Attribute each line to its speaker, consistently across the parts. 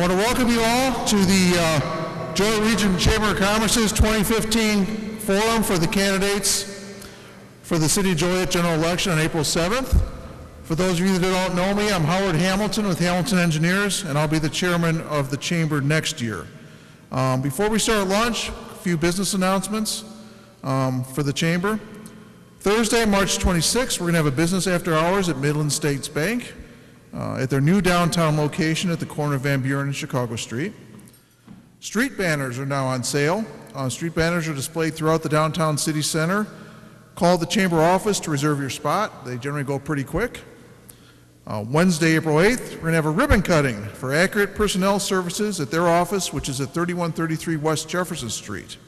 Speaker 1: want to welcome you all to the Joliet Region Chamber of Commerce's 2015 Forum for the candidates for the City of Joliet general election on April 7th. For those of you that don't know me, I'm Howard Hamilton with Hamilton Engineers, and I'll be the chairman of the chamber next year. Before we start lunch, a few business announcements for the chamber. Thursday, March 26th, we're going to have a business after hours at Midland States Bank at their new downtown location at the corner of Van Buren and Chicago Street. Street banners are now on sale. Street banners are displayed throughout the downtown city center. Call the chamber office to reserve your spot. They generally go pretty quick. Wednesday, April 8th, we're going to have a ribbon cutting for Accurate Personnel Services at their office, which is at 3133 West Jefferson Street.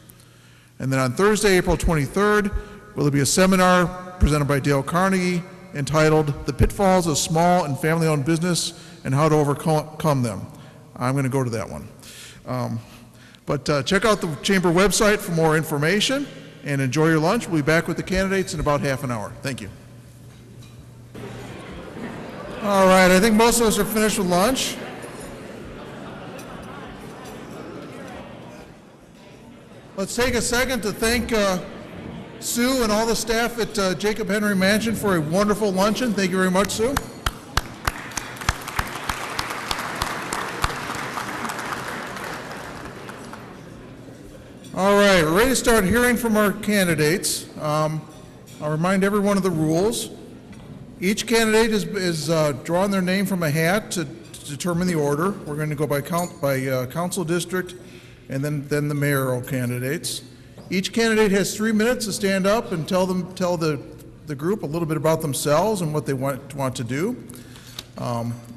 Speaker 1: And then on Thursday, April 23rd, will there be a seminar presented by Dale Carnegie entitled The Pitfalls of Small and Family-Owned Business and How to Overcome Them. I'm going to go to that one. Check out the chamber website for more information and enjoy your lunch. We'll be back with the candidates in about half an hour. Thank you. All right, I think most of us are finished with lunch. Let's take a second to thank Sue and all the staff at Jacob Henry Mansion for a wonderful luncheon. Thank you very much, Sue. All right, we're ready to start hearing from our candidates. I'll remind everyone of the rules. Each candidate is drawing their name from a hat to determine the order. We're going to go by council district and then the mayoral candidates. Each candidate has 3 minutes to stand up and tell the group a little bit about themselves and what they want to do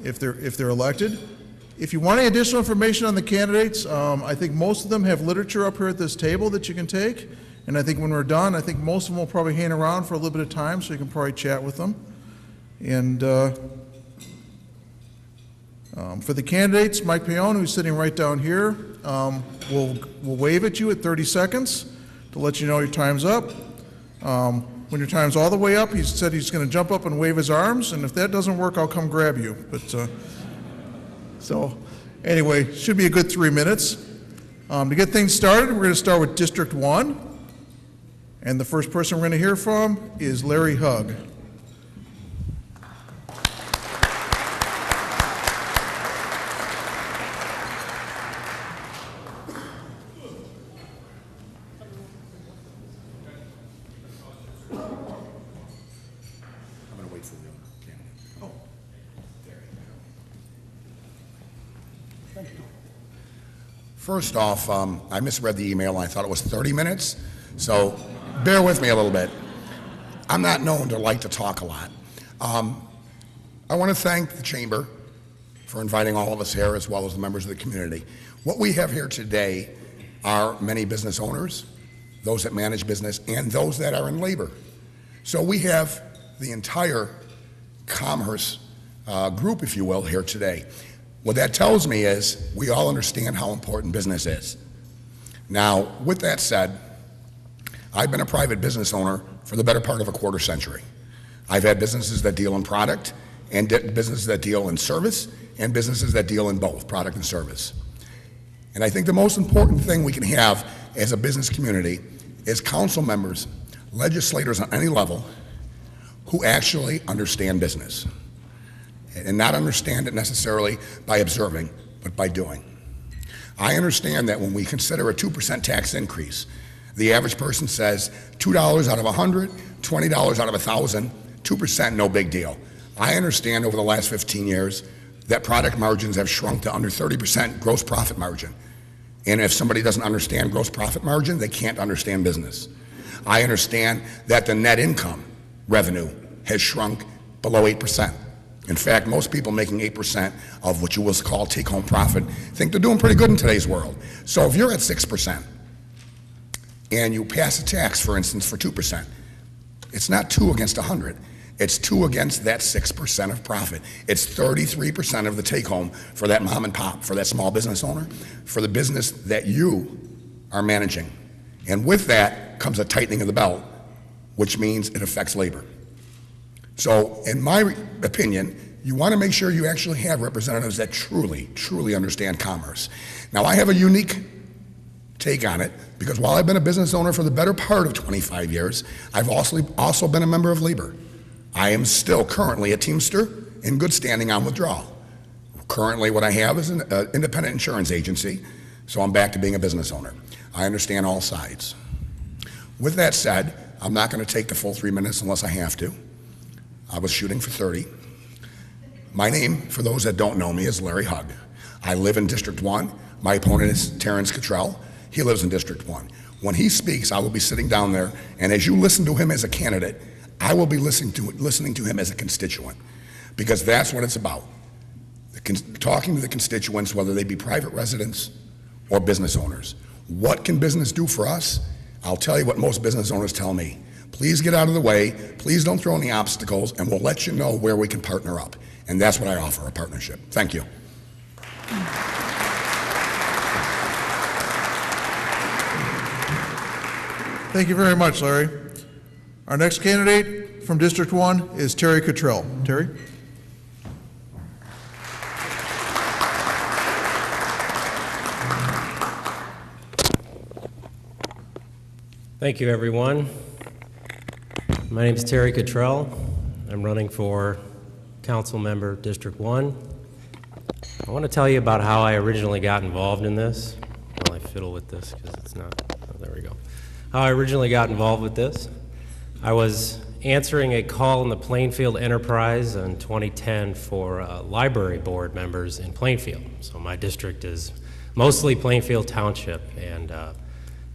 Speaker 1: if they're elected. If you want any additional information on the candidates, I think most of them have literature up here at this table that you can take. And I think when we're done, I think most of them will probably hang around for a little bit of time, so you can probably chat with them. And for the candidates, Mike Paone, who's sitting right down here, will wave at you at 30 seconds to let you know your time's up. When your time's all the way up, he said he's going to jump up and wave his arms, and if that doesn't work, I'll come grab you. So anyway, should be a good 3 minutes. To get things started, we're going to start with District 1. And the first person we're going to hear from is Larry Hugg.
Speaker 2: First off, I misread the email. I thought it was 30 minutes, so bear with me a little bit. I'm not known to like to talk a lot. I want to thank the Chamber for inviting all of us here, as well as the members of the community. What we have here today are many business owners, those that manage business, and those that are in labor. So we have the entire commerce group, if you will, here today. What that tells me is we all understand how important business is. Now, with that said, I've been a private business owner for the better part of a quarter century. I've had businesses that deal in product, and businesses that deal in service, and businesses that deal in both product and service. And I think the most important thing we can have as a business community is council members, legislators on any level, who actually understand business. And not understand it necessarily by observing, but by doing. I understand that when we consider a 2% tax increase, the average person says $2 out of 100, $20 out of 1,000, 2%, no big deal. I understand over the last 15 years that product margins have shrunk to under 30% gross profit margin. And if somebody doesn't understand gross profit margin, they can't understand business. I understand that the net income revenue has shrunk below 8%. In fact, most people making 8% of what you will call take-home profit think they're doing pretty good in today's world. So if you're at 6% and you pass a tax, for instance, for 2%, it's not 2 against 100. It's 2 against that 6% of profit. It's 33% of the take-home for that mom and pop, for that small business owner, for the business that you are managing. And with that comes a tightening of the belt, which means it affects labor. So in my opinion, You want to make sure you actually have representatives that truly, truly understand commerce. Now, I have a unique take on it because while I've been a business owner for the better part of 25 years, I've also been a member of Labor. I am still currently a Teamster in good standing on withdrawal. Currently, what I have is an independent insurance agency, so I'm back to being a business owner. I understand all sides. With that said, I'm not going to take the full 3 minutes unless I have to. I was shooting for 30. My name, for those that don't know me, is Larry Hugg. I live in District 1. My opponent is Terrence Cottrell. He lives in District 1. When he speaks, I will be sitting down there, and as you listen to him as a candidate, I will be listening to him as a constituent, because that's what it's about. Talking to the constituents, whether they be private residents or business owners. What can business do for us? I'll tell you what most business owners tell me. Please get out of the way, please don't throw any obstacles, and we'll let you know where we can partner up. And that's what I offer, a partnership. Thank you.
Speaker 1: Thank you very much, Larry. Our next candidate from District 1 is Terry Cottrell. Terry?
Speaker 3: Thank you, everyone. My name is Terry Cottrell. I'm running for Council Member District 1. I want to tell you about how I originally got involved in this. Well, I fiddle with this because it's not, oh, there we go. How I originally got involved with this. I was answering a call in the Plainfield Enterprise in 2010 for library board members in Plainfield. So my district is mostly Plainfield Township, and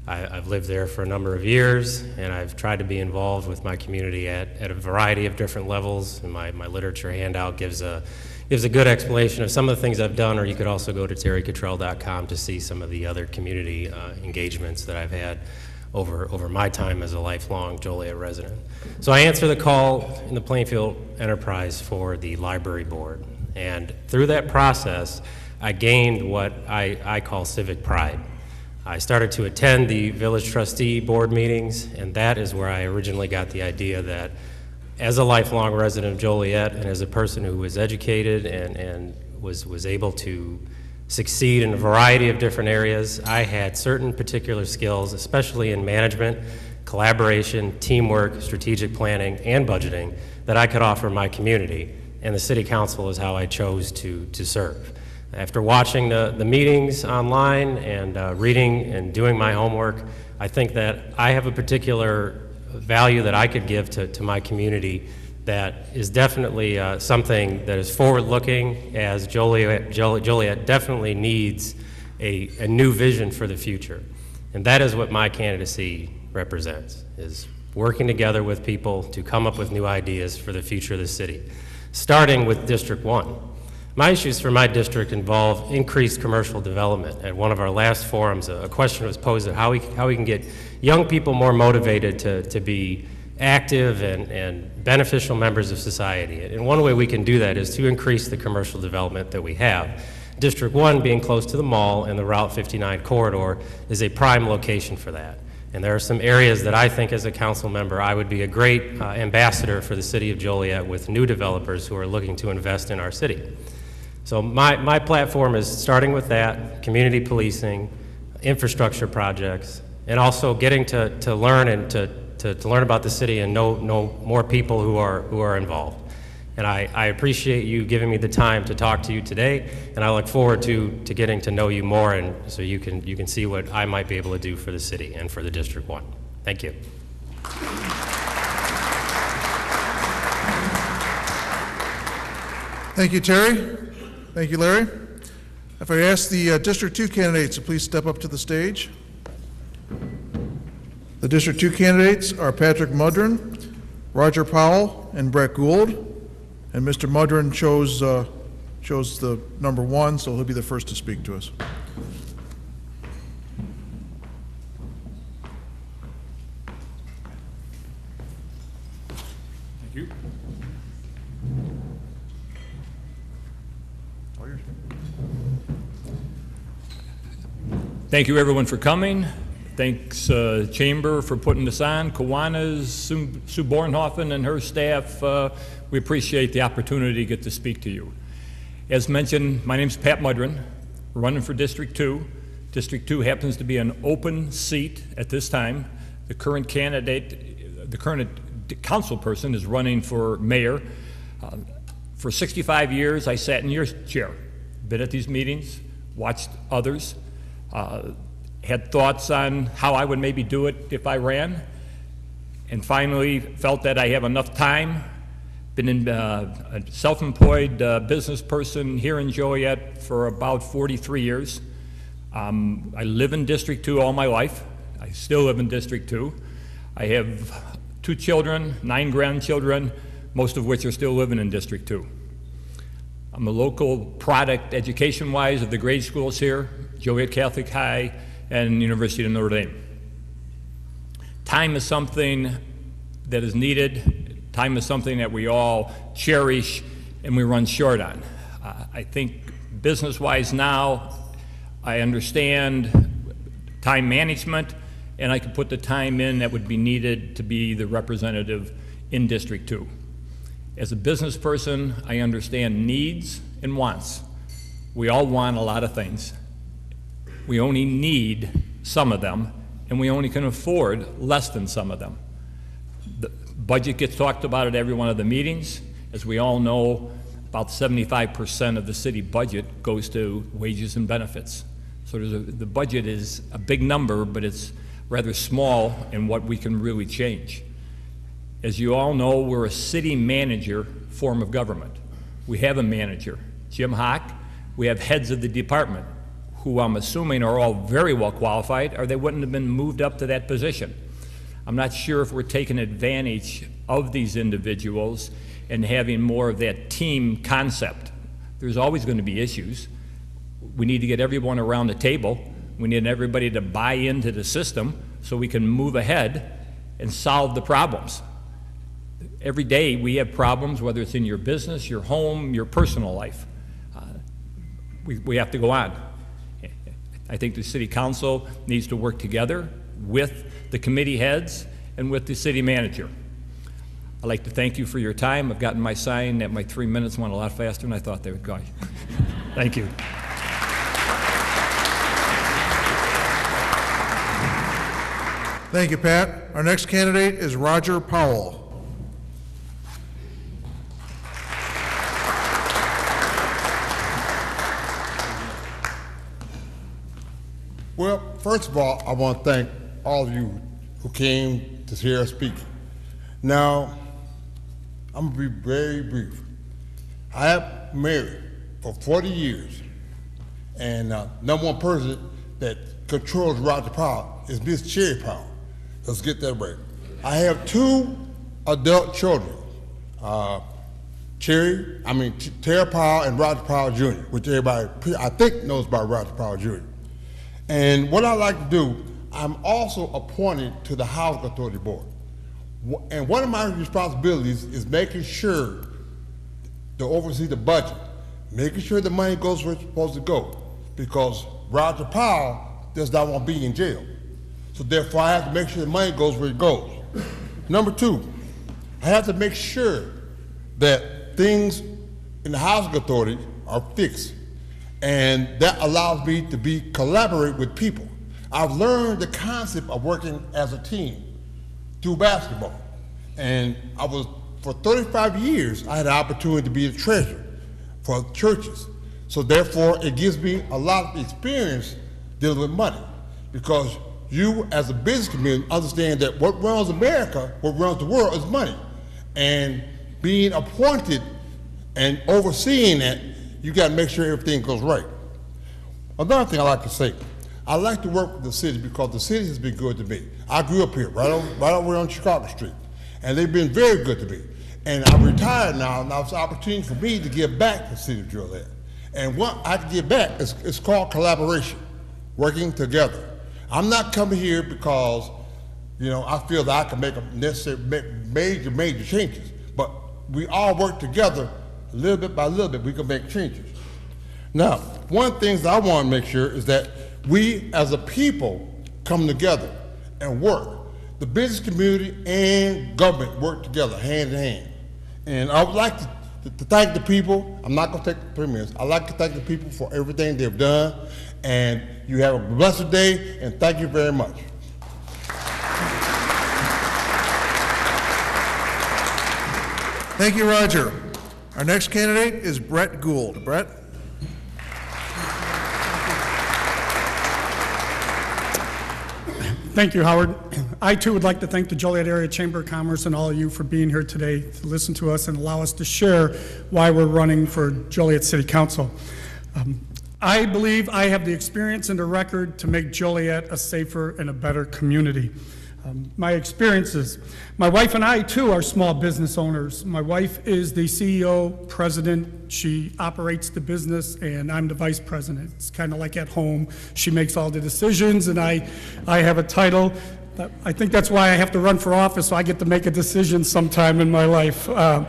Speaker 3: I've lived there for a number of years, and I've tried to be involved with my community at a variety of different levels. And my literature handout gives a good explanation of some of the things I've done, or you could also go to terrycottrell.com to see some of the other community engagements that I've had over my time as a lifelong Joliet resident. So I answer the call in the Plainfield Enterprise for the library board, and through that process, I gained what I call civic pride. I started to attend the village trustee board meetings, and that is where I originally got the idea that as a lifelong resident of Joliet and as a person who was educated and was able to succeed in a variety of different areas, I had certain particular skills, especially in management, collaboration, teamwork, strategic planning, and budgeting, that I could offer my community, and the city council is how I chose to serve. After watching the meetings online and reading and doing my homework, I think that I have a particular value that I could give to my community that is definitely something that is forward-looking, as Joliet definitely needs a new vision for the future. And that is what my candidacy represents, is working together with people to come up with new ideas for the future of the city, starting with District 1. My issues for my district involve increased commercial development. At one of our last forums, a question was posed of how we can get young people more motivated to be active and beneficial members of society. And one way we can do that is to increase the commercial development that we have. District 1, being close to the mall and the Route 59 corridor, is a prime location for that. And there are some areas that I think as a council member I would be a great ambassador for the city of Joliet with new developers who are looking to invest in our city. So my platform is starting with that, community policing, infrastructure projects, and also getting to learn and to learn about the city and know more people who are involved. And I appreciate you giving me the time to talk to you today, and I look forward to getting to know you more, and so you can see what I might be able to do for the city and for the District 1. Thank you.
Speaker 1: Thank you, Terry. Thank you, Larry. If I ask the District 2 candidates to please step up to the stage. The District 2 candidates are Patrick Mudron, Roger Powell, and Brett Gould. And Mr. Mudron chose the number 1, so he'll be the first to speak to us.
Speaker 4: Thank you.
Speaker 1: All yours.
Speaker 4: Thank you, everyone, for coming. Thanks Chamber for putting this on. Kiwanis, Sue Bornhofen and her staff, we appreciate the opportunity to get to speak to you. As mentioned, my name's Pat Mudrin, running for District 2. District 2 happens to be an open seat at this time. The current candidate, the current council person is running for mayor. For 65 years, I sat in your chair, been at these meetings, watched others, had thoughts on how I would maybe do it if I ran, and finally felt that I have enough time. Been a self-employed business person here in Joliet for about 43 years. I live in District 2 all my life. I still live in District 2. I have 2 children, 9 grandchildren, most of which are still living in District 2. I'm a local product education-wise of the grade schools here, Joliet Catholic High and University of Notre Dame. Time is something that is needed. Time is something that we all cherish and we run short on. I think business-wise now, I understand time management, and I can put the time in that would be needed to be the representative in District 2. As a business person, I understand needs and wants. We all want a lot of things. We only need some of them, and we only can afford less than some of them. The budget gets talked about at every one of the meetings. As we all know, about 75% of the city budget goes to wages and benefits. So the budget is a big number, but it's rather small in what we can really change. As you all know, we're a city manager form of government. We have a manager, Jim Hawk. We have heads of the department, who I'm assuming are all very well qualified, or they wouldn't have been moved up to that position. I'm not sure if we're taking advantage of these individuals and having more of that team concept. There's always going to be issues. We need to get everyone around the table. We need everybody to buy into the system so we can move ahead and solve the problems. Every day we have problems, whether it's in your business, your home, your personal life. We have to go on. I think the city council needs to work together with the committee heads and with the city manager. I'd like to thank you for your time. I've gotten my sign that my 3 minutes went a lot faster than I thought they would go. Thank you.
Speaker 1: Thank you, Pat. Our next candidate is Roger Powell.
Speaker 5: Well, first of all, I want to thank all of you who came to hear us speak. Now, I'm going to be very brief. I have married for 40 years, and number one person that controls Roger Powell is Miss Cherry Powell. Let's get that right. I have 2 adult children, Tara Powell and Roger Powell Jr., which everybody, I think, knows about Roger Powell Jr. And what I like to do, I'm also appointed to the Housing Authority Board. And one of my responsibilities is making sure to oversee the budget, making sure the money goes where it's supposed to go, because Roger Powell does not want to be in jail. So therefore, I have to make sure the money goes where it goes. Number 2, I have to make sure that things in the Housing Authority are fixed. And that allows me to collaborate with people. I've learned the concept of working as a team through basketball. And for 35 years, I had the opportunity to be a treasurer for churches. So therefore, it gives me a lot of experience dealing with money, because you as a business community understand that what runs America, what runs the world is money. And being appointed and overseeing that, you got to make sure everything goes right. Another thing I like to say, I like to work with the city because the city has been good to me. I grew up here, right over on Chicago Street, and they've been very good to me. And I'm retired now, and it's an opportunity for me to give back to the city of Joliet. And what I can give back is called collaboration, working together. I'm not coming here because, I feel that I can make major changes, but we all work together. Little bit by little bit, we can make changes. Now, one of the things that I want to make sure is that we as a people come together and work. The business community and government work together hand in hand. And I would like to thank the people. I'm not going to take 3 minutes. I'd like to thank the people for everything they've done. And you have a blessed day, and thank you very much.
Speaker 1: Thank you, Roger. Our next candidate is Brett Gould. Brett?
Speaker 6: Thank you, Howard. I too would like to thank the Joliet Area Chamber of Commerce and all of you for being here today to listen to us and allow us to share why we're running for Joliet City Council. I believe I have the experience and the record to make Joliet a safer and a better community. My experiences. My wife and I, too, are small business owners. My wife is the CEO, president. She operates the business, and I'm the vice president. It's kind of like at home. She makes all the decisions, and I have a title. I think that's why I have to run for office, so I get to make a decision sometime in my life. I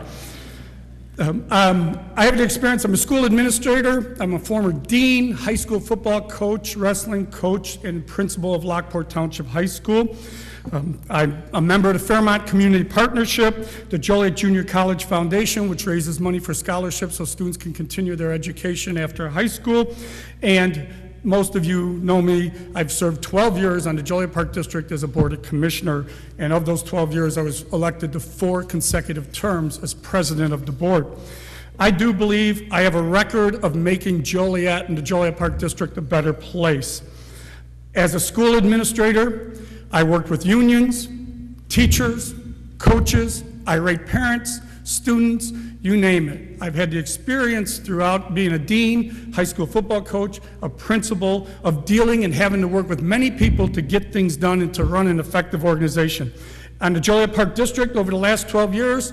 Speaker 6: have the experience. I'm a school administrator. I'm a former dean, high school football coach, wrestling coach, and principal of Lockport Township High School. I'm a member of the Fairmont Community Partnership, the Joliet Junior College Foundation, which raises money for scholarships so students can continue their education after high school. And most of you know me, I've served 12 years on the Joliet Park District as a Board of Commissioner, and of those 12 years, I was elected to 4 consecutive terms as president of the board. I do believe I have a record of making Joliet and the Joliet Park District a better place. As a school administrator, I worked with unions, teachers, coaches, irate parents, students, you name it. I've had the experience throughout being a dean, high school football coach, a principal, of dealing and having to work with many people to get things done and to run an effective organization. On the Joliet Park District, over the last 12 years,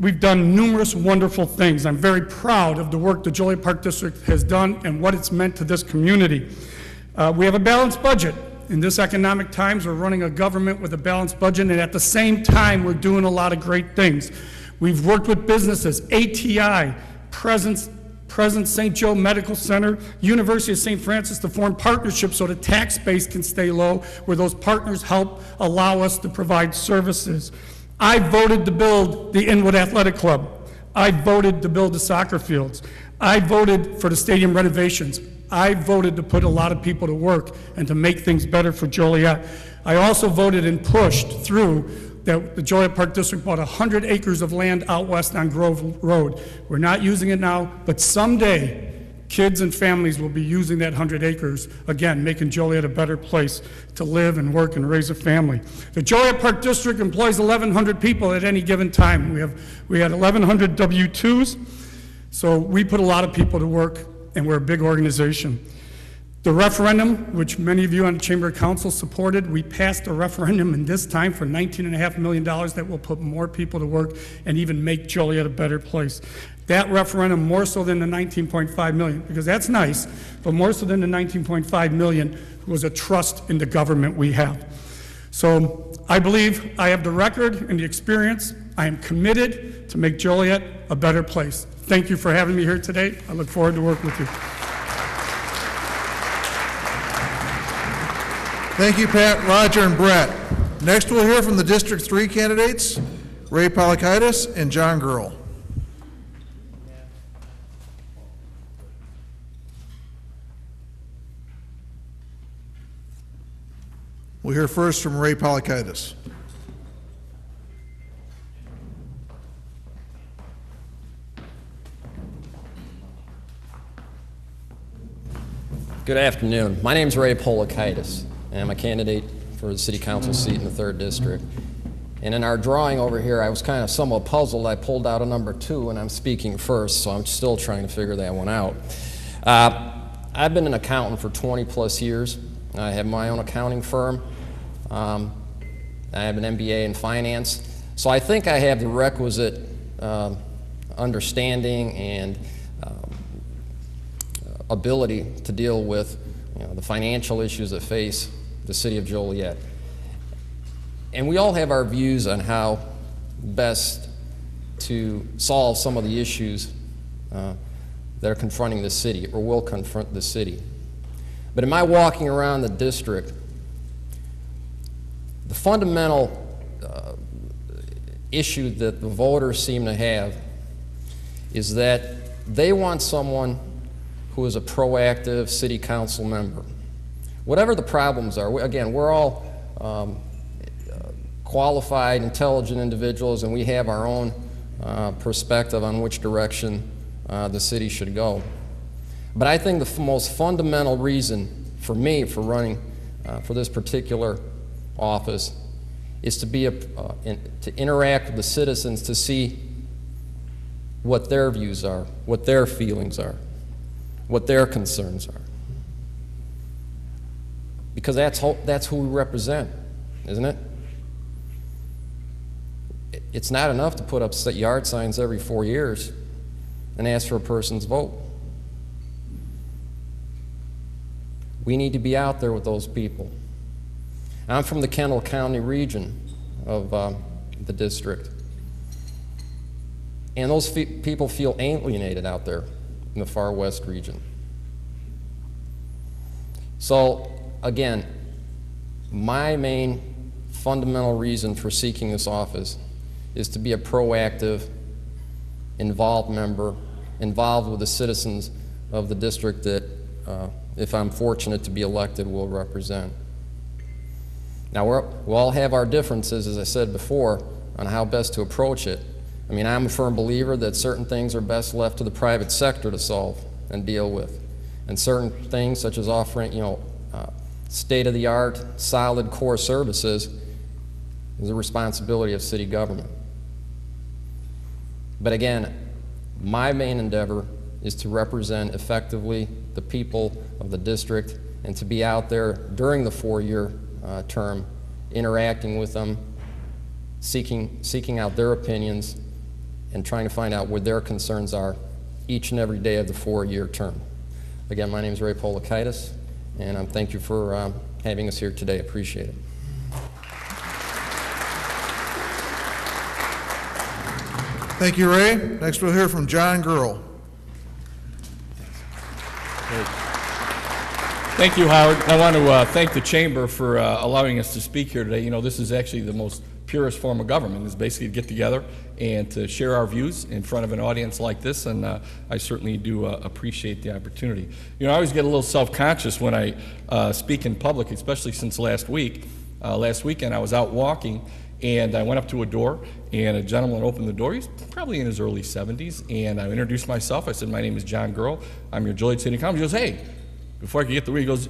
Speaker 6: we've done numerous wonderful things. I'm very proud of the work the Joliet Park District has done and what it's meant to this community. We have a balanced budget. In this economic times, we're running a government with a balanced budget, and at the same time, we're doing a lot of great things. We've worked with businesses, ATI, Presence St. Joe Medical Center, University of St. Francis, to form partnerships so the tax base can stay low, where those partners help allow us to provide services. I voted to build the Inwood Athletic Club. I voted to build the soccer fields. I voted for the stadium renovations. I voted to put a lot of people to work and to make things better for Joliet. I also voted and pushed through that the Joliet Park District bought 100 acres of land out west on Grove Road. We're not using it now, but someday kids and families will be using that 100 acres, again, making Joliet a better place to live and work and raise a family. The Joliet Park District employs 1,100 people at any given time. We had 1,100 W-2s, so we put a lot of people to work, and we're a big organization. The referendum, which many of you on the Chamber of Council supported, we passed a referendum in this time for $19.5 million that will put more people to work and even make Joliet a better place. That referendum, more so than the $19.5 million, because that's nice, but more so than the $19.5 million, was a trust in the government we have. So I believe I have the record and the experience. I am committed to make Joliet a better place. Thank you for having me here today. I look forward to working with you.
Speaker 1: Thank you, Pat, Roger, and Brett. Next, we'll hear from the District 3 candidates, Ray Polakaitis and John Girl. We'll hear first from Ray Polakaitis.
Speaker 7: Good afternoon. My name is Ray Polakaitis, and I'm a candidate for the City Council seat in the 3rd District. And in our drawing over here, I was kind of somewhat puzzled. I pulled out a number 2, and I'm speaking first, so I'm still trying to figure that one out. I've been an accountant for 20-plus years. I have my own accounting firm. I have an MBA in finance. So I think I have the requisite understanding and ability to deal with the financial issues that face the city of Joliet. And we all have our views on how best to solve some of the issues that are confronting the city or will confront the city. But in my walking around the district, the fundamental issue that the voters seem to have is that they want someone who is a proactive city council member. Whatever the problems are, again, we're all qualified, intelligent individuals, and we have our own perspective on which direction the city should go. But I think the most fundamental reason for me for running for this particular office is to be to interact with the citizens, to see what their views are, what their feelings are, what their concerns are. Because that's who we represent, isn't it? It's not enough to put up yard signs every 4 years and ask for a person's vote. We need to be out there with those people. I'm from the Kendall County region of the district. And those people feel alienated out there in the far west region. So, again, my main fundamental reason for seeking this office is to be a proactive, involved member, involved with the citizens of the district that, if I'm fortunate to be elected, will represent. Now, we'll all have our differences, as I said before, on how best to approach it. I mean, I'm a firm believer that certain things are best left to the private sector to solve and deal with. And certain things, such as offering, state-of-the-art, solid core services, is the responsibility of city government. But again, my main endeavor is to represent effectively the people of the district and to be out there during the 4-year term, interacting with them, seeking out their opinions, and trying to find out what their concerns are each and every day of the 4-year term. Again, my name is Ray Polakaitis, and thank you for having us here today. Appreciate it.
Speaker 1: Thank you, Ray. Next, we'll hear from John Gurl.
Speaker 8: Thank you, Howard. I want to thank the Chamber for allowing us to speak here today. You know, this is actually the most purest form of government, is basically to get together and to share our views in front of an audience like this, and I certainly do appreciate the opportunity. You know, I always get a little self-conscious when I speak in public, especially since last week. Last weekend I was out walking, and I went up to a door, and a gentleman opened the door. He's probably in his early 70s, and I introduced myself. I said, my name is John Gurl. I'm your Joliet City Council. He goes, hey, before I could get the word, he goes,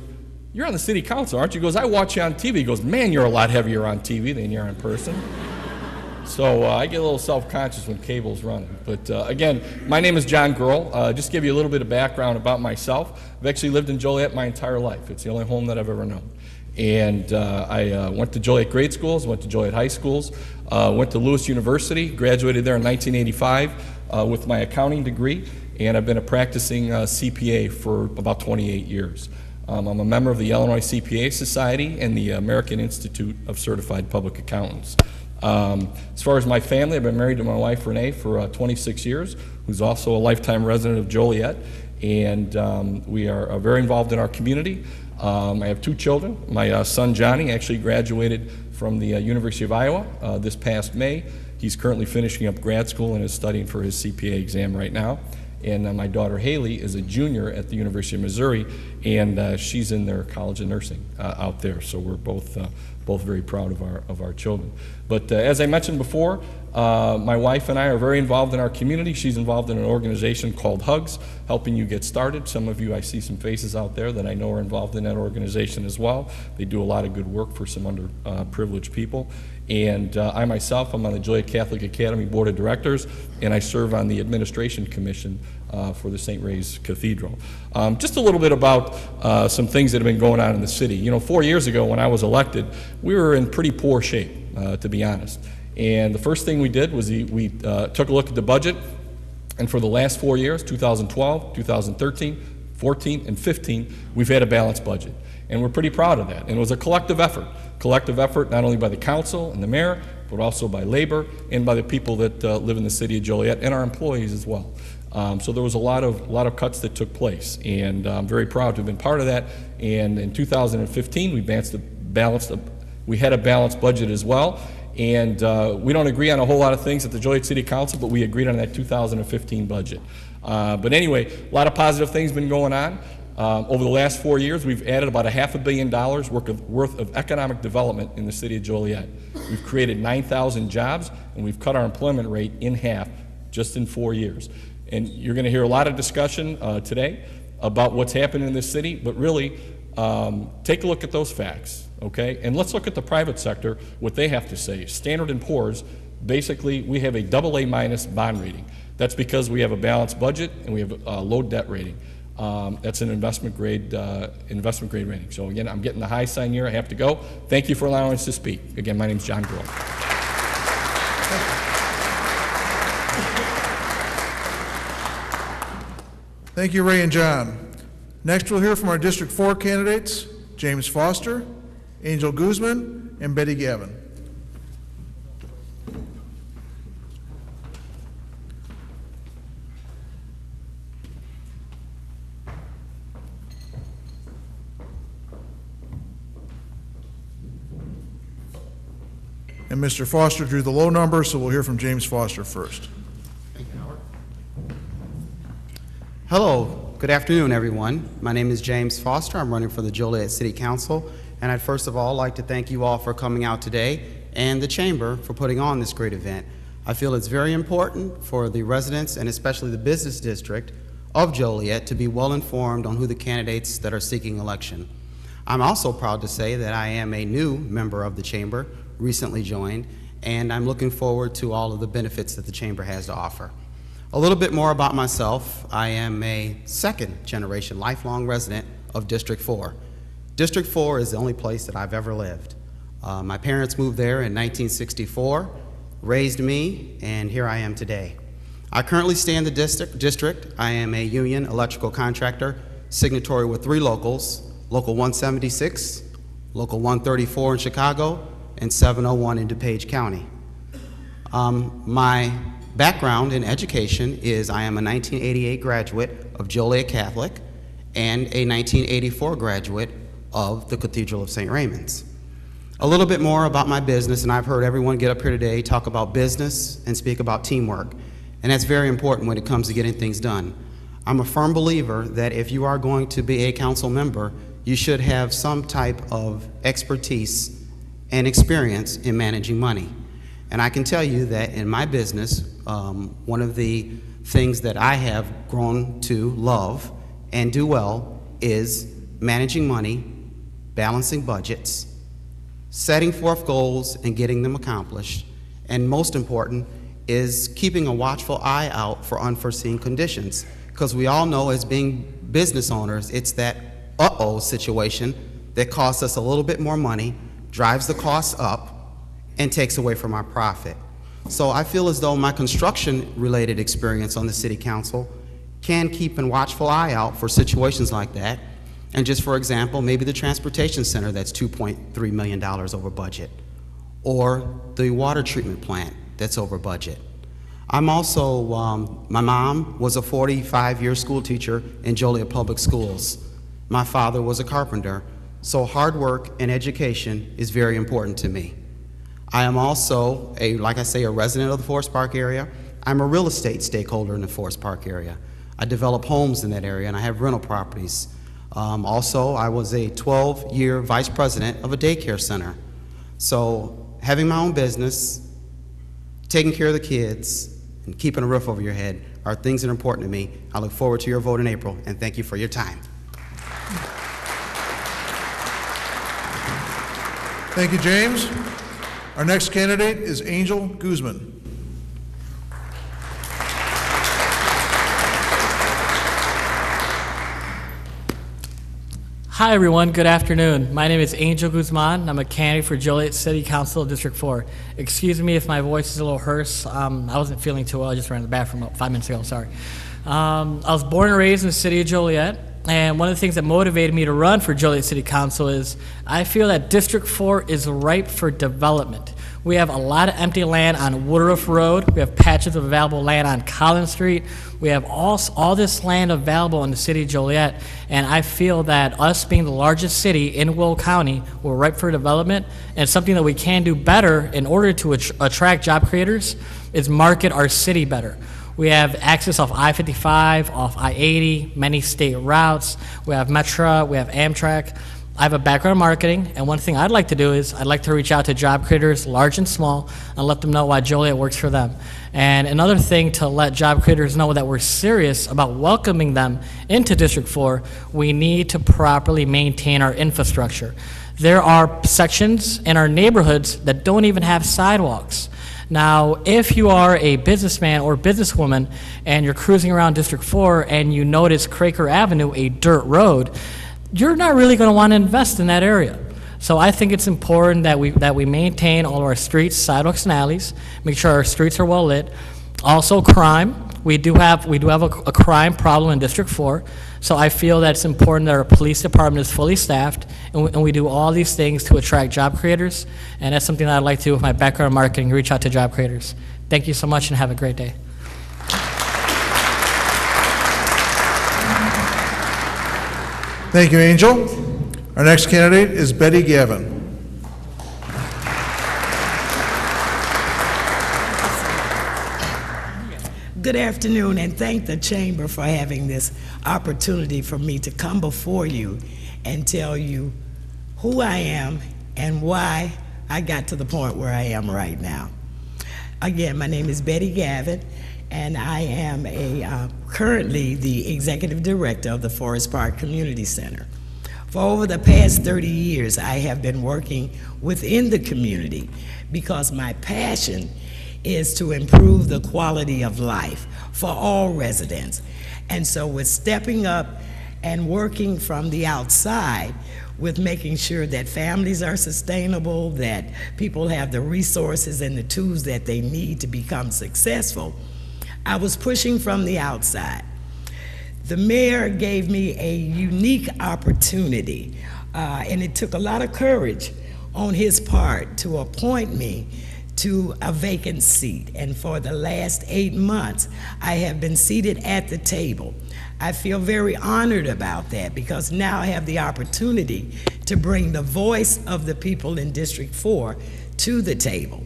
Speaker 8: you're on the city council, aren't you? He goes, I watch you on TV. He goes, man, you're a lot heavier on TV than you are in person. So I get a little self-conscious when cable's running. But again, my name is John Gurl. Just to give you a little bit of background about myself, I've actually lived in Joliet my entire life. It's the only home that I've ever known. And I went to Joliet grade schools, went to Joliet high schools, went to Lewis University, graduated there in 1985 with my accounting degree, and I've been a practicing CPA for about 28 years. I'm a member of the Illinois CPA Society and the American Institute of Certified Public Accountants. As far as my family, I've been married to my wife Renee for 26 years, who's also a lifetime resident of Joliet, and we are very involved in our community. I have 2 children. My son Johnny actually graduated from the University of Iowa this past May. He's currently finishing up grad school and is studying for his CPA exam right now. And my daughter Haley is a junior at the University of Missouri, and she's in their College of Nursing out there. So we're both very proud of our children. But as I mentioned before, my wife and I are very involved in our community. She's involved in an organization called HUGS, helping you get started. Some of you, I see some faces out there that I know are involved in that organization as well. They do a lot of good work for some underprivileged people. And I myself, I'm on the Joliet Catholic Academy Board of Directors, and I serve on the Administration Commission for the St. Ray's Cathedral. Just a little bit about some things that have been going on in the city. You know, 4 years ago when I was elected, we were in pretty poor shape, to be honest. And the first thing we did was we took a look at the budget, and for the last 4 years, 2012, 2013, 14, and 15, we've had a balanced budget. And we're pretty proud of that. And it was a collective effort not only by the council and the mayor, but also by labor and by the people that live in the city of Joliet and our employees as well. So there was a lot of cuts that took place, and I'm very proud to have been part of that. And in 2015, we balanced We had a balanced budget as well, and we don't agree on a whole lot of things at the Joliet City Council, but we agreed on that 2015 budget. But anyway, a lot of positive things been going on. Over the last 4 years, we've added about $500 million worth of economic development in the city of Joliet. We've created 9,000 jobs, and we've cut our employment rate in half just in 4 years. And you're going to hear a lot of discussion today about what's happened in this city, but really, take a look at those facts, okay? And let's look at the private sector, what they have to say. Standard & Poor's, basically, we have a AA- bond rating. That's because we have a balanced budget and we have a low debt rating. That's an investment grade rating. So again, I'm getting the high sign here. I have to go. Thank you for allowing us to speak. Again, my name is John Grill.
Speaker 1: Thank you, Ray and John. Next, we'll hear from our District 4 candidates, James Foster, Angel Guzman, and Betty Gavin. And Mr. Foster drew the low number, so we'll hear from James Foster first.
Speaker 9: Hello, good afternoon, everyone. My name is James Foster. I'm running for the Joliet City Council, and I'd first of all like to thank you all for coming out today and the Chamber for putting on this great event. I feel it's very important for the residents and especially the business district of Joliet to be well informed on who the candidates that are seeking election. I'm also proud to say that I am a new member of the Chamber, recently joined, and I'm looking forward to all of the benefits that the Chamber has to offer. A little bit more about myself. I am a second-generation lifelong resident of District 4. District 4 is the only place that I've ever lived. My parents moved there in 1964, raised me, and here I am today. I currently stay in the district. I am a union electrical contractor, signatory with 3 locals, Local 176, Local 134 in Chicago, and 701 in DuPage County. My background in education is I am a 1988 graduate of Joliet Catholic and a 1984 graduate of the Cathedral of St. Raymond's. A little bit more about my business, and I've heard everyone get up here today talk about business and speak about teamwork, and that's very important when it comes to getting things done. I'm a firm believer that if you are going to be a council member, you should have some type of expertise and experience in managing money. And I can tell you that in my business, one of the things that I have grown to love and do well is managing money, balancing budgets, setting forth goals and getting them accomplished, and most important is keeping a watchful eye out for unforeseen conditions. Because we all know as being business owners, it's that uh-oh situation that costs us a little bit more money, drives the costs up, and takes away from our profit. So I feel as though my construction-related experience on the City Council can keep a watchful eye out for situations like that. And just for example, maybe the transportation center that's $2.3 million over budget, or the water treatment plant that's over budget. I'm also, my mom was a 45-year school teacher in Joliet Public Schools. My father was a carpenter, so hard work and education is very important to me. I am also, like I say, a resident of the Forest Park area. I'm a real estate stakeholder in the Forest Park area. I develop homes in that area, and I have rental properties. Also, I was a 12-year vice president of a daycare center. So having my own business, taking care of the kids, and keeping a roof over your head are things that are important to me. I look forward to your vote in April, and thank you for your time.
Speaker 1: Thank you, James. Our next candidate is Angel Guzman.
Speaker 10: Hi, everyone. Good afternoon. My name is Angel Guzman. I'm a candidate for Joliet City Council District 4. Excuse me if my voice is a little hoarse. I wasn't feeling too well. I just ran to the bathroom about 5 minutes ago. Sorry. I was born and raised in the city of Joliet, and one of the things that motivated me to run for Joliet City Council is I feel that District 4 is ripe for development. We have a lot of empty land on Woodruff Road. We have patches of available land on Collins Street. We have all this land available in the city of Joliet, and I feel that us being the largest city in Will County, we're ripe for development, and something that we can do better in order to attract job creators is market our city better. We have access off I-55, off I-80, many state routes. We have Metra, we have Amtrak. I have a background in marketing, and one thing I'd like to do is I'd like to reach out to job creators, large and small, and let them know why Joliet works for them. And another thing to let job creators know that we're serious about welcoming them into District 4, we need to properly maintain our infrastructure. There are sections in our neighborhoods that don't even have sidewalks. Now, if you are a businessman or businesswoman and you're cruising around District 4 and you notice Craker Avenue, a dirt road, you're not really going to want to invest in that area. So I think it's important that we maintain all of our streets, sidewalks, and alleys, make sure our streets are well lit. Also, crime. We do have a crime problem in District 4, so I feel that it's important that our police department is fully staffed, and we do all these things to attract job creators, and that's something that I'd like to do with my background in marketing, reach out to job creators. Thank you so much, and have a great day.
Speaker 1: Thank you, Angel. Our next candidate is Betty Gavin.
Speaker 11: Good afternoon, and thank the Chamber for having this opportunity for me to come before you and tell you who I am and why I got to the point where I am right now. Again, my name is Betty Gavin, and I am currently the Executive Director of the Forest Park Community Center. For over the past 30 years, I have been working within the community because my passion is to improve the quality of life for all residents. And so with stepping up and working from the outside with making sure that families are sustainable, that people have the resources and the tools that they need to become successful, I was pushing from the outside. The mayor gave me a unique opportunity, and it took a lot of courage on his part to appoint me to a vacant seat. And for the last 8 months, I have been seated at the table. I feel very honored about that because now I have the opportunity to bring the voice of the people in District 4 to the table.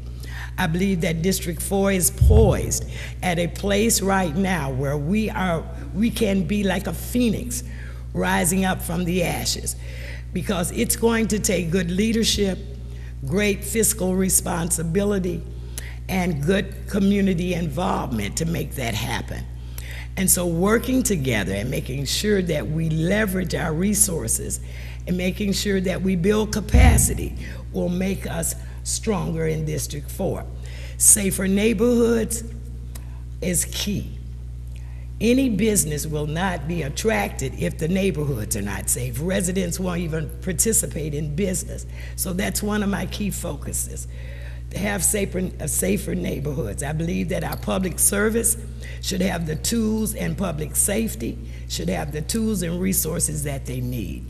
Speaker 11: I believe that District 4 is poised at a place right now where we can be like a phoenix rising up from the ashes, because it's going to take good leadership, great fiscal responsibility, and good community involvement to make that happen. And so working together and making sure that we leverage our resources and making sure that we build capacity will make us stronger in District 4. Safer neighborhoods is key. Any business will not be attracted if the neighborhoods are not safe. Residents won't even participate in business. So that's one of my key focuses, to have safer neighborhoods. I believe that our public service should have the tools, and public safety should have the tools and resources that they need.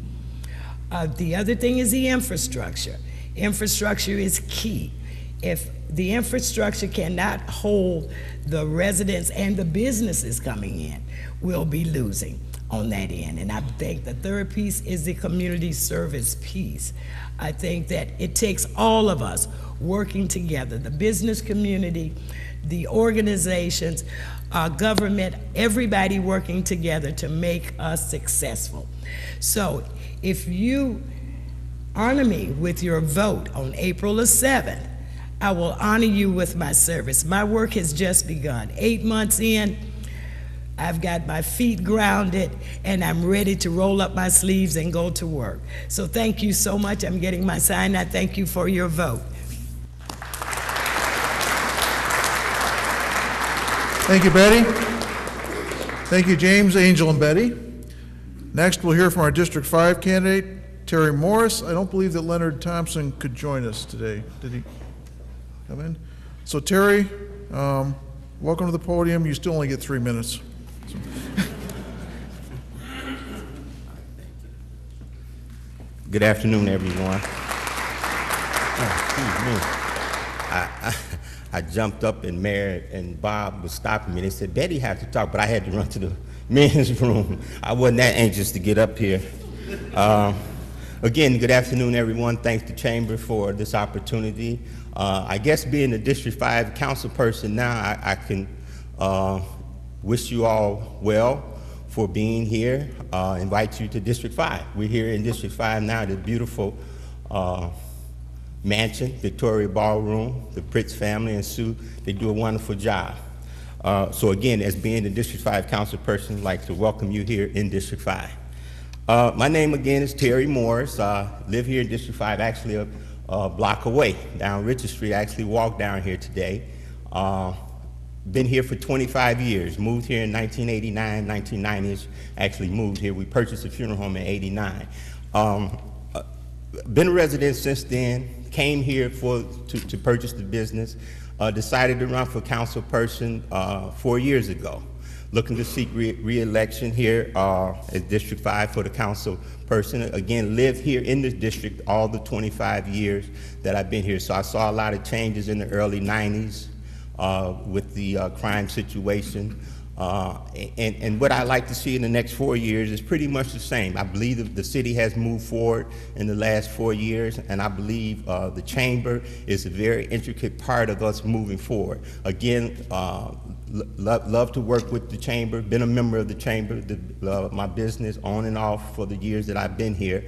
Speaker 11: The other thing is the infrastructure. Infrastructure is key. If the infrastructure cannot hold the residents and the businesses coming in, we'll be losing on that end. And I think the third piece is the community service piece. I think that it takes all of us working together, the business community, the organizations, government, everybody working together to make us successful. So if you honor me with your vote on April the 7th, I will honor you with my service. My work has just begun. 8 months in, I've got my feet grounded, and I'm ready to roll up my sleeves and go to work. So thank you so much. I'm getting my sign. I thank you for your vote.
Speaker 1: Thank you, Betty. Thank you, James, Angel, and Betty. Next, we'll hear from our District 5 candidate, Terry Morris. I don't believe that Leonard Thompson could join us today. Did he come in? So Terry, welcome to the podium. You still only get 3 minutes.
Speaker 12: Good afternoon, everyone. I jumped up, and Mary and Bob was stopping me. They said, Betty had to talk, but I had to run to the men's room. I wasn't that anxious to get up here. Again, good afternoon, everyone. Thanks to Chamber for this opportunity. I guess being a District 5 council person now, I can wish you all well for being here. Invite you to District 5. We're here in District 5 now, the beautiful mansion, Victoria Ballroom. The Pritz family and Sue, they do a wonderful job. So again, as being the District 5 council person, I'd like to welcome you here in District 5. My name again is Terry Morris. Live here in District 5, actually a block away down Richard Street. I actually walked down here today. Been here for 25 years. Moved here in 1989, 1990s. Actually moved here. We purchased a funeral home in '89. Been a resident since then. Came here to purchase the business. Decided to run for council person 4 years ago. Looking to seek re-election here as District 5 for the council person. Again, lived here in this district all the 25 years that I've been here. So I saw a lot of changes in the early 90s with the crime situation. And what I like to see in the next 4 years is pretty much the same. I believe the city has moved forward in the last 4 years, and I believe the chamber is a very intricate part of us moving forward. Again, love to work with the chamber, been a member of the chamber, my business on and off for the years that I've been here.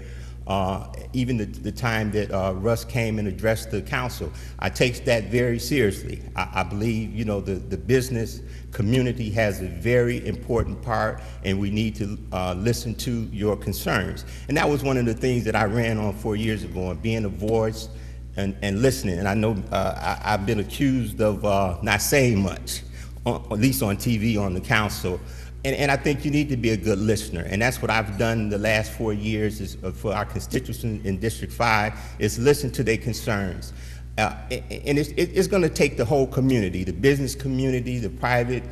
Speaker 12: Even the time that Russ came and addressed the council, I take that very seriously. I believe, you know, the business community has a very important part, and we need to listen to your concerns. And that was one of the things that I ran on 4 years ago, and being a voice and listening. And I know I've been accused of not saying much, at least on TV, on the council. And I think you need to be a good listener, and that's what I've done the last 4 years is, for our constituents in District 5, is listen to their concerns. And it's going to take the whole community, the business community, the private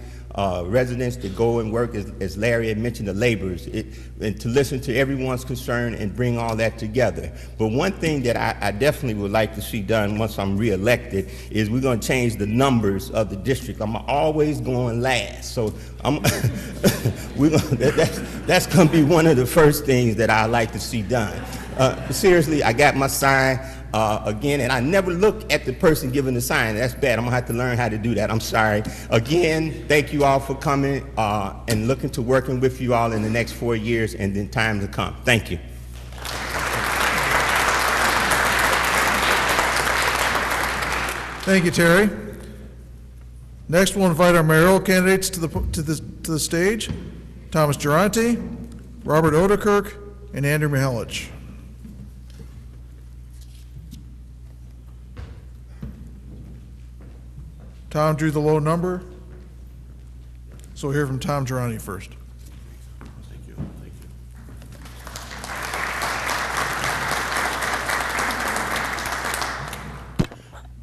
Speaker 12: residents to go and work, as Larry had mentioned, the laborers, and to listen to everyone's concern and bring all that together. But one thing that I definitely would like to see done once I'm reelected is we're going to change the numbers of the district. I'm always going last, so that's going to be one of the first things that I like to see done. Seriously, I got my sign. Again, and I never look at the person giving the sign. That's bad. I'm gonna have to learn how to do that. I'm sorry. Again, thank you all for coming and looking to working with you all in the next 4 years and then time to come. Thank you.
Speaker 1: Thank you, Terry. Next, we'll invite our mayoral candidates to the stage: Thomas Durante, Robert Odekirk, and Andrew Mihelich. Tom drew the low number, so we'll hear from Tom Durante first.
Speaker 13: Thank you.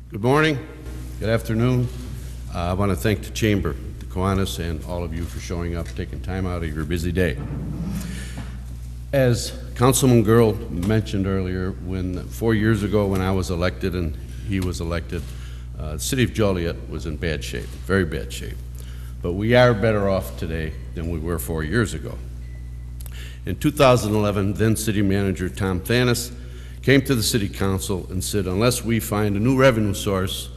Speaker 13: Good morning, good afternoon. I want to thank the Chamber, the Kiwanis, and all of you for showing up, taking time out of your busy day. As Councilman Girl mentioned earlier, 4 years ago when I was elected and he was elected, the city of Joliet was in bad shape, very bad shape. But we are better off today than we were 4 years ago. In 2011, then City Manager Tom Thanis came to the City Council and said, unless we find a new revenue source,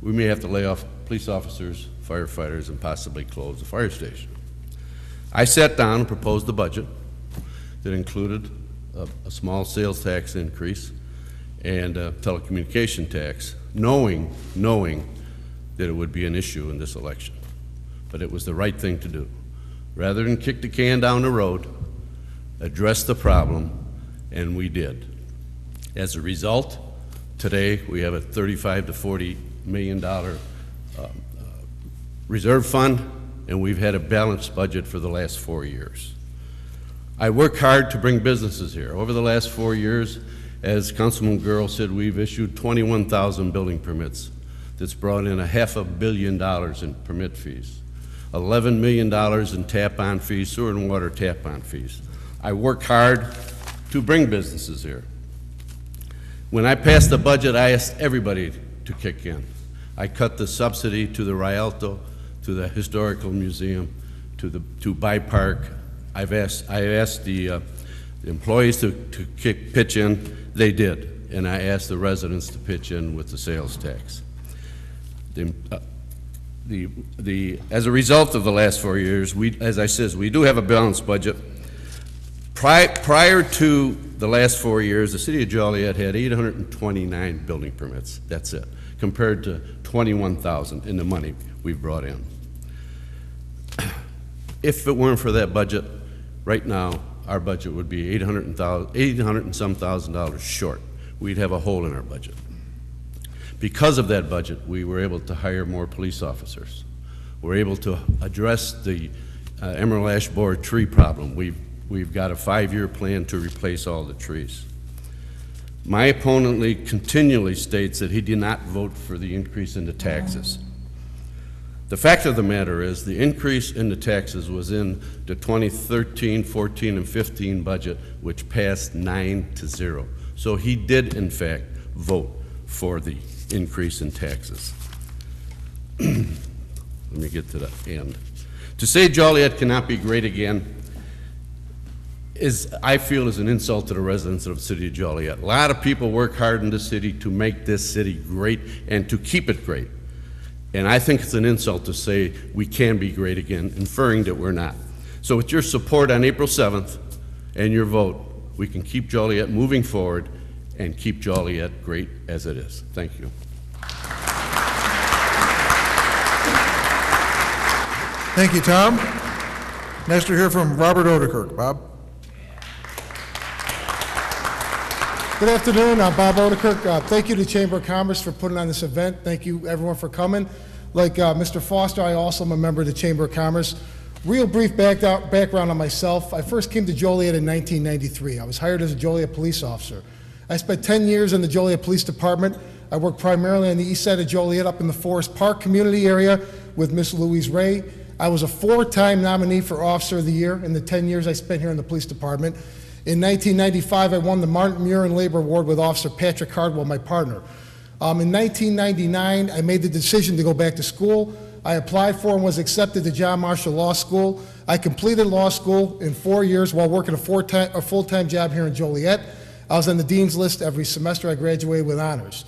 Speaker 13: we may have to lay off police officers, firefighters, and possibly close the fire station. I sat down and proposed a budget that included a small sales tax increase and a telecommunication tax, knowing that it would be an issue in this election. But it was the right thing to do. Rather than kick the can down the road, address the problem, and we did. As a result, today we have a $35 to $40 million reserve fund, and we've had a balanced budget for the last 4 years. I work hard to bring businesses here. Over the last 4 years, as Councilman Girl said, we've issued 21,000 building permits. That's brought in $500 million in permit fees, $11 million in tap-on fees, sewer and water tap-on fees. I work hard to bring businesses here. When I passed the budget, I asked everybody to kick in. I cut the subsidy to the Rialto, to the Historical Museum, to By Park. I asked the employees to pitch in. They did, and I asked the residents to pitch in with the sales tax. As a result of the last 4 years, as I said, we do have a balanced budget. Prior to the last 4 years, the city of Joliet had 829 building permits. That's it, compared to 21,000 in the money we've brought in. If it weren't for that budget, right now, our budget would be $800 and some thousand short. We'd have a hole in our budget. Because of that budget, we were able to hire more police officers. We're able to address the Emerald Ash Borer tree problem. We've got a 5-year plan to replace all the trees. My opponent continually states that he did not vote for the increase in the taxes. The fact of the matter is the increase in the taxes was in the 2013, 14, and 15 budget, which passed 9-0. So he did, in fact, vote for the increase in taxes. Let me get to the end. To say Joliet cannot be great again I feel is an insult to the residents of the city of Joliet. A lot of people work hard in the city to make this city great and to keep it great. And I think it's an insult to say we can be great again, inferring that we're not. So with your support on April 7th and your vote, we can keep Joliet moving forward and keep Joliet great as it is. Thank you.
Speaker 1: Thank you, Tom. Next we'll hear from Robert Odekirk. Bob?
Speaker 14: Good afternoon. I'm Bob Odekirk. Thank you to Chamber of Commerce for putting on this event. Thank you, everyone, for coming. Like Mr. Foster, I also am a member of the Chamber of Commerce. Real brief background on myself. I first came to Joliet in 1993. I was hired as a Joliet police officer. I spent 10 years in the Joliet Police Department. I worked primarily on the east side of Joliet up in the Forest Park community area with Miss Louise Ray. I was a 4-time nominee for Officer of the Year in the 10 years I spent here in the police department. In 1995, I won the Martin Murin Labor Award with Officer Patrick Cardwell, my partner. In 1999, I made the decision to go back to school. I applied for and was accepted to John Marshall Law School. I completed law school in 4 years while working a full-time job here in Joliet. I was on the dean's list every semester. I graduated with honors.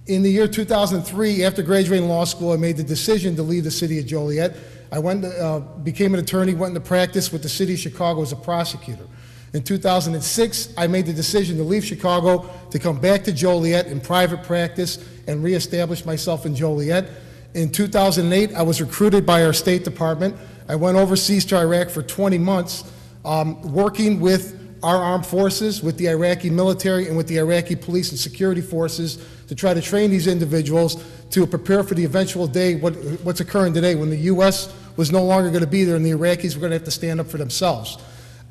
Speaker 14: In the year 2003, after graduating law school, I made the decision to leave the city of Joliet. I became an attorney, went into practice with the city of Chicago as a prosecutor. In 2006, I made the decision to leave Chicago to come back to Joliet in private practice and reestablish myself in Joliet. In 2008, I was recruited by our State Department. I went overseas to Iraq for 20 months, working with our armed forces, with the Iraqi military, and with the Iraqi police and security forces to try to train these individuals to prepare for the eventual day, what's occurring today, when the U.S. was no longer going to be there and the Iraqis were going to have to stand up for themselves.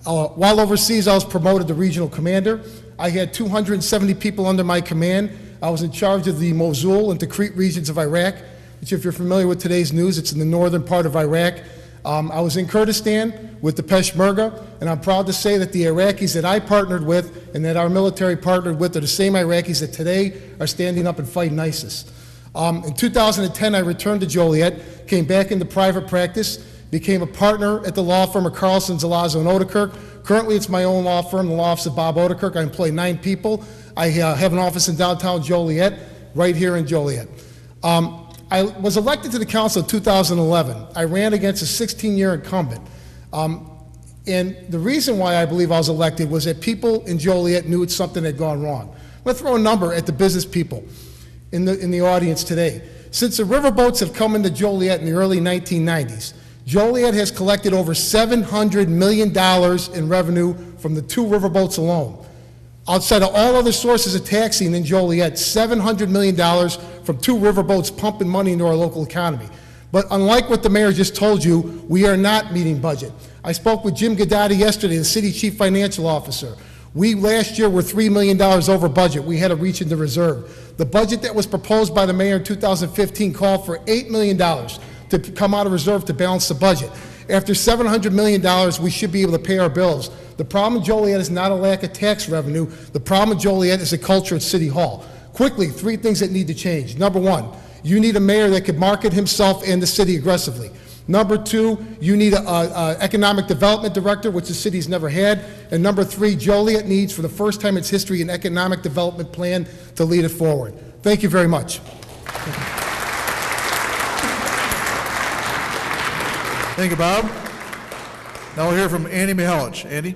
Speaker 14: While overseas, I was promoted to regional commander. I had 270 people under my command. I was in charge of the Mosul and Tikrit regions of Iraq, which, if you're familiar with today's news, it's in the northern part of Iraq. I was in Kurdistan with the Peshmerga, and I'm proud to say that the Iraqis that I partnered with and that our military partnered with are the same Iraqis that today are standing up and fighting ISIS. In 2010, I returned to Joliet, came back into private practice, became a partner at the law firm of Carlson, Zalazzo, and Odekirk. Currently, it's my own law firm, the law office of Bob Odekirk. I employ 9 people. I have an office in downtown Joliet, right here in Joliet. I was elected to the council in 2011. I ran against a 16-year incumbent. And the reason why I believe I was elected was that people in Joliet knew something had gone wrong. I'm going to throw a number at the business people in the audience today. Since the riverboats have come into Joliet in the early 1990s, Joliet has collected over $700 million in revenue from the 2 riverboats alone. Outside of all other sources of taxing in Joliet, $700 million from 2 riverboats pumping money into our local economy. But unlike what the mayor just told you, we are not meeting budget. I spoke with Jim Gadotti yesterday, the city chief financial officer. We last year were $3 million over budget. We had to reach into reserve. The budget that was proposed by the mayor in 2015 called for $8 million to come out of reserve to balance the budget. After $700 million, we should be able to pay our bills. The problem in Joliet is not a lack of tax revenue. The problem in Joliet is the culture at City Hall. quickly, 3 things that need to change. Number 1, you need a mayor that could market himself and the city aggressively. Number 2, you need an economic development director, which the city's never had. And number 3, Joliet needs, for the first time in its history, an economic development plan to lead it forward. Thank you very much.
Speaker 1: Thank you, Bob. Now we'll hear from Andy Mihelich. Andy?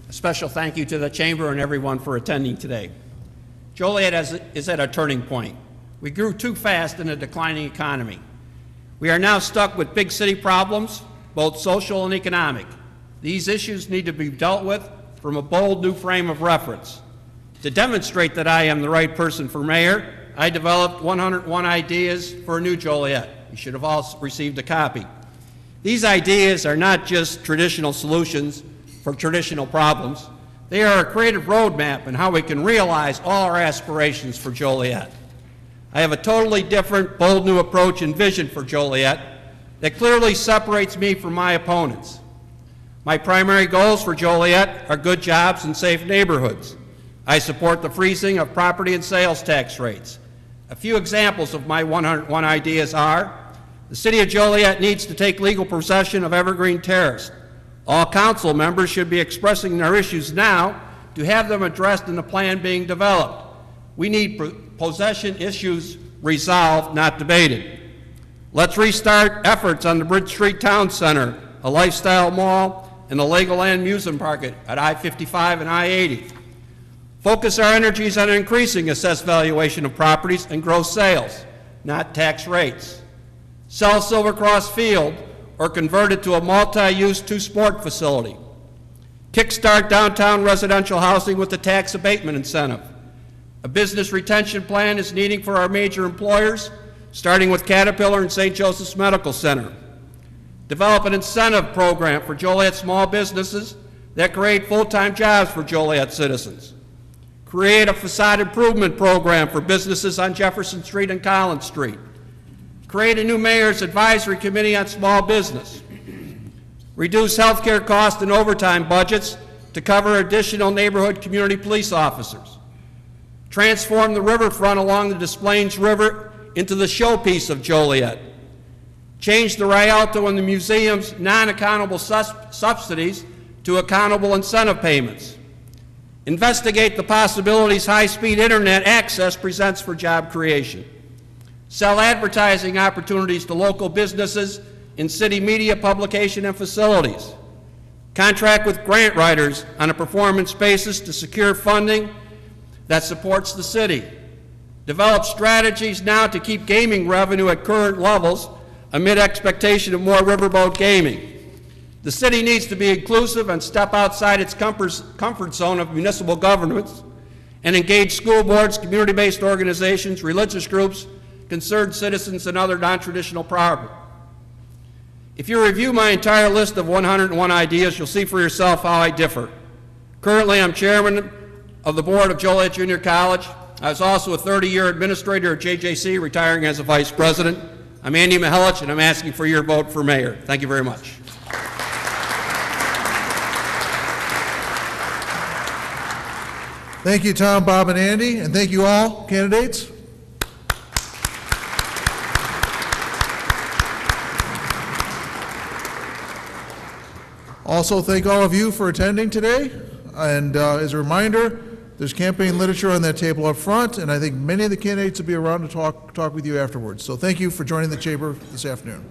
Speaker 15: A special thank you to the Chamber and everyone for attending today. Joliet is at a turning point. We grew too fast in a declining economy. We are now stuck with big city problems, both social and economic. These issues need to be dealt with from a bold new frame of reference. To demonstrate that I am the right person for mayor, I developed 101 ideas for a new Joliet. You should have all received a copy. These ideas are not just traditional solutions for traditional problems. They are a creative roadmap in how we can realize all our aspirations for Joliet. I have a totally different, bold new approach and vision for Joliet that clearly separates me from my opponents. My primary goals for Joliet are good jobs and safe neighborhoods. I support the freezing of property and sales tax rates. A few examples of my 101 ideas are: the City of Joliet needs to take legal possession of Evergreen Terrace. All council members should be expressing their issues now to have them addressed in the plan being developed. We need possession issues resolved, not debated. Let's restart efforts on the Bridge Street Town Center, a lifestyle mall, and the Legoland Museum Park at I-55 and I-80. Focus our energies on increasing assessed valuation of properties and gross sales, not tax rates. Sell Silver Cross Field or convert it to a multi-use two-sport facility. Kickstart downtown residential housing with the tax abatement incentive. A business retention plan is needed for our major employers, starting with Caterpillar and St. Joseph's Medical Center. Develop an incentive program for Joliet small businesses that create full-time jobs for Joliet citizens. Create a facade improvement program for businesses on Jefferson Street and Collins Street. Create a new mayor's advisory committee on small business. Reduce health care costs and overtime budgets to cover additional neighborhood community police officers. Transform the riverfront along the Des Plaines River into the showpiece of Joliet. Change the Rialto and the museum's non-accountable subsidies to accountable incentive payments. Investigate the possibilities high-speed internet access presents for job creation. Sell advertising opportunities to local businesses in city media, publication, and facilities. Contract with grant writers on a performance basis to secure funding that supports the city. Develop strategies now to keep gaming revenue at current levels amid expectation of more riverboat gaming. The city needs to be inclusive and step outside its comfort zone of municipal governance and engage school boards, community-based organizations, religious groups, concerned citizens, and other non-traditional problems. If you review my entire list of 101 ideas, you'll see for yourself how I differ. Currently, I'm chairman of the board of Joliet Junior College. I was also a 30-year administrator at JJC, retiring as a vice president. I'm Andy Mihelich, and I'm asking for your vote for mayor. Thank you very much.
Speaker 1: Thank you, Tom, Bob, and Andy, and thank you all, candidates. Also, thank all of you for attending today. And as a reminder, there's campaign literature on that table up front, and I think many of the candidates will be around to talk with you afterwards. So thank you for joining the chamber this afternoon.